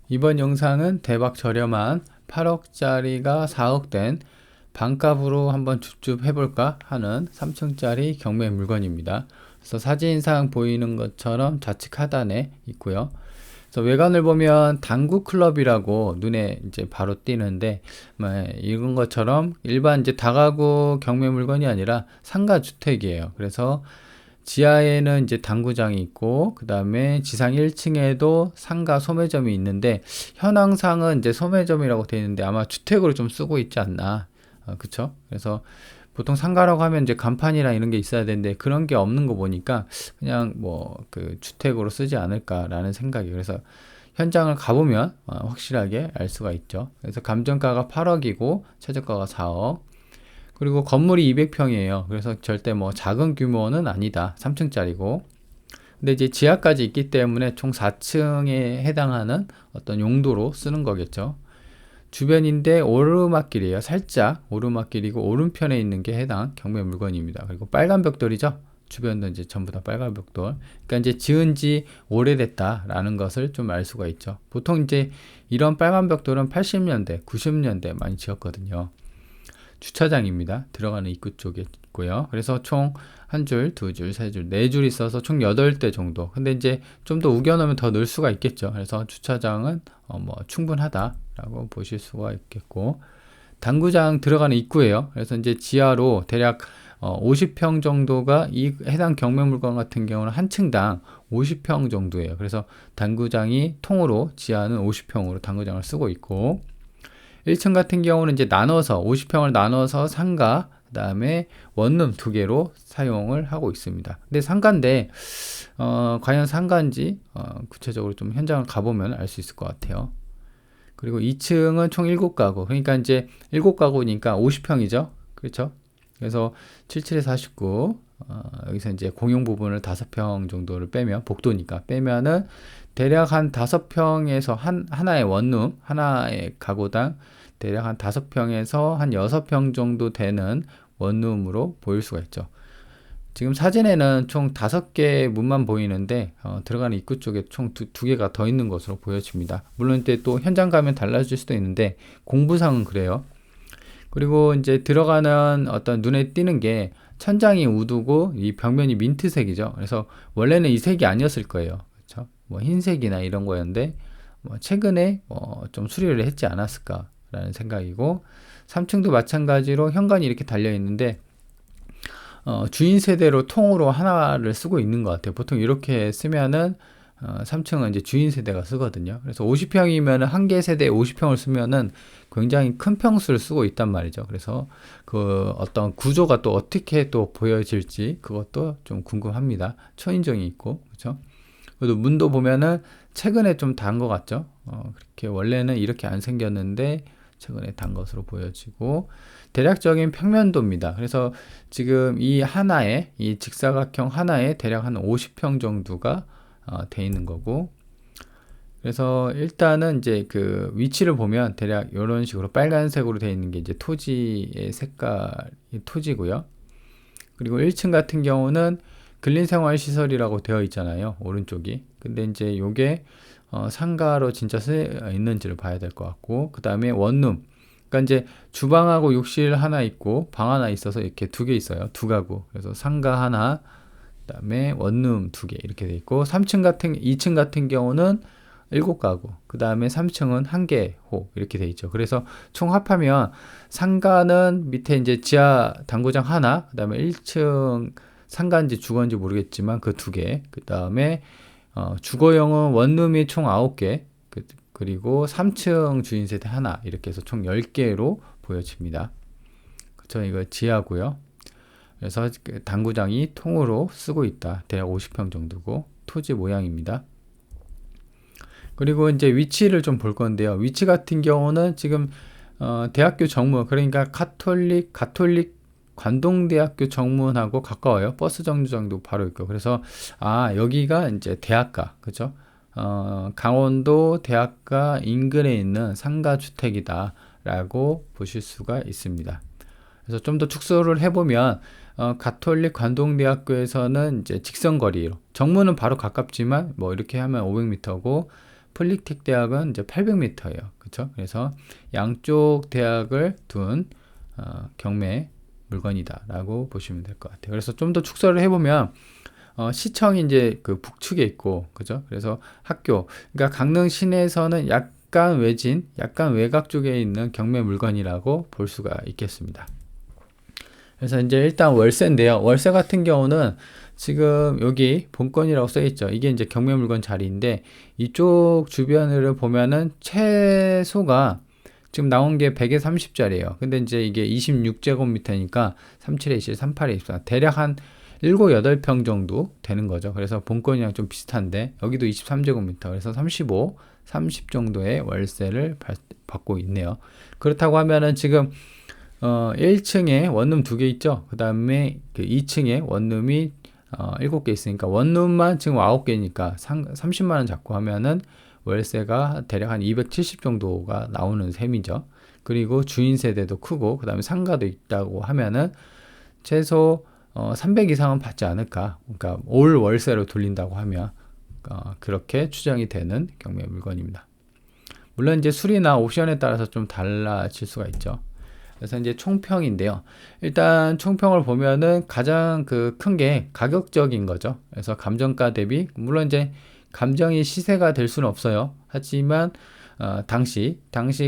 이번 영상은 대박 저렴한 8억짜리가 4억 된 반값으로 한번 줍줍 해볼까 하는 3층짜리 경매 물건입니다. 그래서 사진상 보이는 것처럼 좌측 하단에 있고요. 그래서 외관을 보면 당구 클럽이라고 눈에 이제 바로 띄는데, 이런 것처럼 일반 이제 다가구 경매 물건이 아니라 상가 주택이에요. 그래서 지하에는 이제 당구장이 있고, 그 다음에 지상 1층에도 상가 소매점이 있는데, 현황상은 이제 소매점이라고 되어 있는데 아마 주택으로 좀 쓰고 있지 않나. 그쵸? 그래서 보통 상가라고 하면 이제 간판이랑 이런 게 있어야 되는데 그런 게 없는 거 보니까 그냥 뭐 그 주택으로 쓰지 않을까라는 생각이. 그래서 현장을 가보면 확실하게 알 수가 있죠. 그래서 감정가가 8억이고 최저가가 4억. 그리고 건물이 200평이에요. 그래서 절대 뭐 작은 규모는 아니다. 3층짜리고. 근데 이제 지하까지 있기 때문에 총 4층에 해당하는 어떤 용도로 쓰는 거겠죠. 주변인데 오르막길이에요. 살짝 오르막길이고 오른편에 있는 게 해당 경매 물건입니다. 그리고 빨간 벽돌이죠. 주변도 이제 전부 다 빨간 벽돌. 그러니까 이제 지은 지 오래됐다라는 것을 좀 알 수가 있죠. 보통 이제 이런 빨간 벽돌은 80년대, 90년대 많이 지었거든요. 주차장입니다. 들어가는 입구 쪽에 있고요. 그래서 총 한 줄, 두 줄, 세 줄, 네 줄 있어서 총 8대 정도. 근데 이제 좀 더 우겨놓으면 더 넣을 수가 있겠죠. 그래서 주차장은 뭐 충분하다라고 보실 수가 있겠고, 당구장 들어가는 입구예요. 그래서 이제 지하로 대략 50평 정도가 이 해당 경매 물건 같은 경우는 한 층당 50평 정도예요. 그래서 당구장이 통으로 지하는 50평으로 당구장을 쓰고 있고, 1층 같은 경우는 이제 나눠서 50평을 나눠서 상가, 그 다음에 원룸 두 개로 사용을 하고 있습니다. 근데 상가인데 과연 상가인지 구체적으로 좀 현장을 가보면 알 수 있을 것 같아요. 그리고 2층은 총 7가구. 그러니까 이제 7가구니까 50평이죠. 그렇죠? 그래서 77에 49. 여기서 이제 공용 부분을 5평 정도를 빼면, 복도니까 빼면은 대략 한 5평에서 하나의 원룸, 하나의 가구당 대략 한 5평에서 한 6평 정도 되는 원룸으로 보일 수가 있죠. 지금 사진에는 총 5개의 문만 보이는데 들어가는 입구 쪽에 총 두 개가 더 있는 것으로 보여집니다. 물론 또 현장 가면 달라질 수도 있는데 공부상은 그래요. 그리고 이제 들어가는 어떤 눈에 띄는 게 천장이 우드고 이 벽면이 민트색이죠. 그래서 원래는 이 색이 아니었을 거예요. 그렇죠? 뭐 흰색이나 이런 거였는데 뭐 최근에 좀 수리를 했지 않았을까라는 생각이고, 3층도 마찬가지로 현관이 이렇게 달려 있는데 주인 세대로 통으로 하나를 쓰고 있는 것 같아요. 보통 이렇게 쓰면은 3층은 이제 주인 세대가 쓰거든요. 그래서 50평이면 한 개 세대에 50평을 쓰면은 굉장히 큰 평수를 쓰고 있단 말이죠. 그래서 그 어떤 구조가 또 어떻게 또 보여질지 그것도 좀 궁금합니다. 초인종이 있고, 그렇죠? 그래도 문도 보면은 최근에 좀 단 것 같죠. 그렇게 원래는 이렇게 안 생겼는데 최근에 단 것으로 보여지고, 대략적인 평면도입니다. 그래서 지금 이 하나에, 이 직사각형 하나에 대략 한 50평 정도가 돼 있는 거고, 그래서 일단은 이제 그 위치를 보면 대략 이런 식으로 빨간색으로 되어 있는 게 이제 토지의 색깔이 토지고요. 그리고 1층 같은 경우는 근린생활시설이라고 되어 있잖아요. 오른쪽이. 근데 이제 요게 상가로 진짜 쓰여 있는지를 봐야 될 것 같고, 그 다음에 원룸. 그러니까 이제 주방하고 욕실 하나 있고 방 하나 있어서 이렇게 두 개 있어요. 두 가구. 그래서 상가 하나, 그 다음에 원룸 두 개 이렇게 돼 있고, 2층 같은 경우는 7가구, 그 다음에 3층은 1개호 이렇게 돼 있죠. 그래서 총 합하면 상가는 밑에 이제 지하 당구장 하나, 그 다음에 1층 상가인지 주거인지 모르겠지만 그 두 개, 그 다음에 주거용은 원룸이 총 9개, 그리고 3층 주인 세대 하나, 이렇게 해서 총 10개로 보여집니다. 그쵸? 이거 지하고요. 그래서 당구장이 통으로 쓰고 있다. 대략 50평 정도고, 토지 모양입니다. 그리고 이제 위치를 좀 볼 건데요. 위치 같은 경우는 지금 대학교 정문, 그러니까 가톨릭 관동대학교 정문하고 가까워요. 버스 정류장도 바로 있고. 그래서 여기가 이제 대학가, 그죠? 강원도 대학가 인근에 있는 상가 주택이다라고 보실 수가 있습니다. 그래서 좀 더 축소를 해보면 가톨릭 관동대학교에서는 이제 직선 거리로, 정문은 바로 가깝지만 뭐 이렇게 하면 500m고 폴리텍 대학은 이제 800m예요. 그렇죠? 그래서 양쪽 대학을 둔 경매 물건이다라고 보시면 될 것 같아요. 그래서 좀 더 축소를 해보면 시청이 이제 그 북측에 있고, 그죠? 그래서 학교, 그러니까 강릉 시내에서는 약간 외진, 약간 외곽 쪽에 있는 경매 물건이라고 볼 수가 있겠습니다. 그래서 이제 일단 월세인데요. 월세 같은 경우는 지금 여기 본건이라고 써 있죠. 이게 이제 경매 물건 자리인데 이쪽 주변을 보면은 최소가 지금 나온 게 100에 30짜리예요. 근데 이제 이게 26제곱미터니까 37에 20, 38에 24. 대략 한 7, 8평 정도 되는 거죠. 그래서 본건이랑 좀 비슷한데 여기도 23제곱미터. 그래서 35, 30 정도의 월세를 받고 있네요. 그렇다고 하면은 지금 1층에 원룸 2개 있죠. 그 다음에 그 2층에 원룸이 7개 있으니까 원룸만 지금 9개니까 30만원 잡고 하면은 월세가 대략 한 270 정도가 나오는 셈이죠. 그리고 주인 세대도 크고 그 다음에 상가도 있다고 하면은 최소 300 이상은 받지 않을까. 그러니까 올 월세로 돌린다고 하면 그렇게 추정이 되는 경매 물건입니다. 물론 이제 수리나 옵션에 따라서 좀 달라질 수가 있죠. 그래서 이제 총평인데요. 일단 총평을 보면은 가장 그 큰 게 가격적인 거죠. 그래서 감정가 대비, 물론 이제 감정이 시세가 될 수는 없어요. 하지만 당시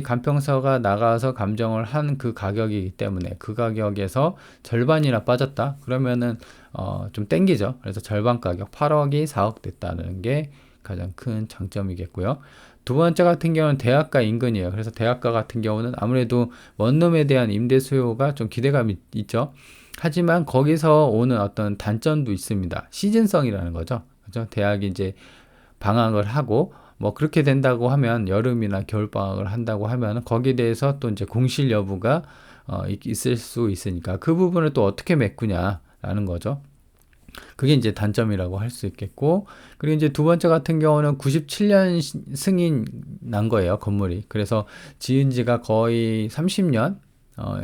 감평사가 나가서 감정을 한 그 가격이기 때문에 그 가격에서 절반이나 빠졌다. 그러면은 좀 땡기죠. 그래서 절반 가격 8억이 4억 됐다는 게 가장 큰 장점이겠고요. 두 번째 같은 경우는 대학가 인근이에요. 그래서 대학가 같은 경우는 아무래도 원룸에 대한 임대 수요가 좀 기대감이 있죠. 하지만 거기서 오는 어떤 단점도 있습니다. 시즌성이라는 거죠. 그죠? 대학이 이제 방학을 하고 뭐 그렇게 된다고 하면 여름이나 겨울 방학을 한다고 하면 거기에 대해서 또 이제 공실 여부가 있을 수 있으니까 그 부분을 또 어떻게 메꾸냐라는 거죠. 그게 이제 단점이라고 할 수 있겠고, 그리고 이제 두 번째 같은 경우는 97년 승인 난 거예요, 건물이. 그래서 지은 지가 거의 30년,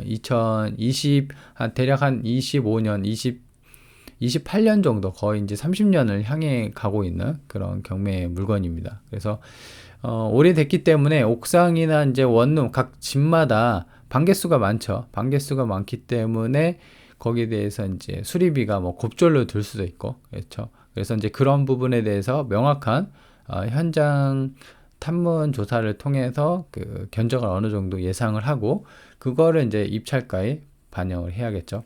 2020, 대략 한 25년, 28년 정도, 거의 이제 30년을 향해 가고 있는 그런 경매 물건입니다. 그래서, 오래됐기 때문에 옥상이나 이제 원룸, 각 집마다 방개수가 많죠. 방개수가 많기 때문에 거기에 대해서 이제 수리비가 뭐 곱절로 들 수도 있고, 그렇죠. 그래서 이제 그런 부분에 대해서 명확한 현장 탐문 조사를 통해서 그 견적을 어느 정도 예상을 하고 그거를 이제 입찰가에 반영을 해야겠죠.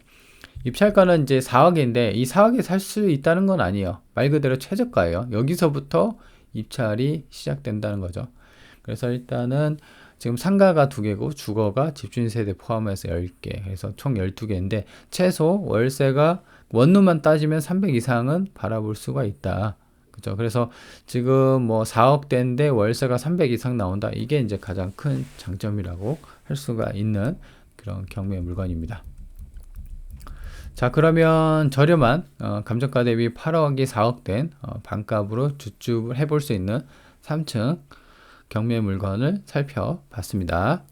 입찰가는 이제 4억인데 이 4억에 살 수 있다는 건 아니에요. 말 그대로 최저가예요. 여기서부터 입찰이 시작된다는 거죠. 그래서 일단은 지금 상가가 2개고 주거가 집주인 세대 포함해서 10개. 그래서 총 12개인데 최소 월세가 원룸만 따지면 300 이상은 바라볼 수가 있다. 그죠? 그래서 지금 뭐 4억대인데 월세가 300 이상 나온다. 이게 이제 가장 큰 장점이라고 할 수가 있는 그런 경매 물건입니다. 자, 그러면 저렴한 감정가 대비 8억이 4억 된 반값으로 주축을 해볼 수 있는 3층 경매 물건을 살펴봤습니다.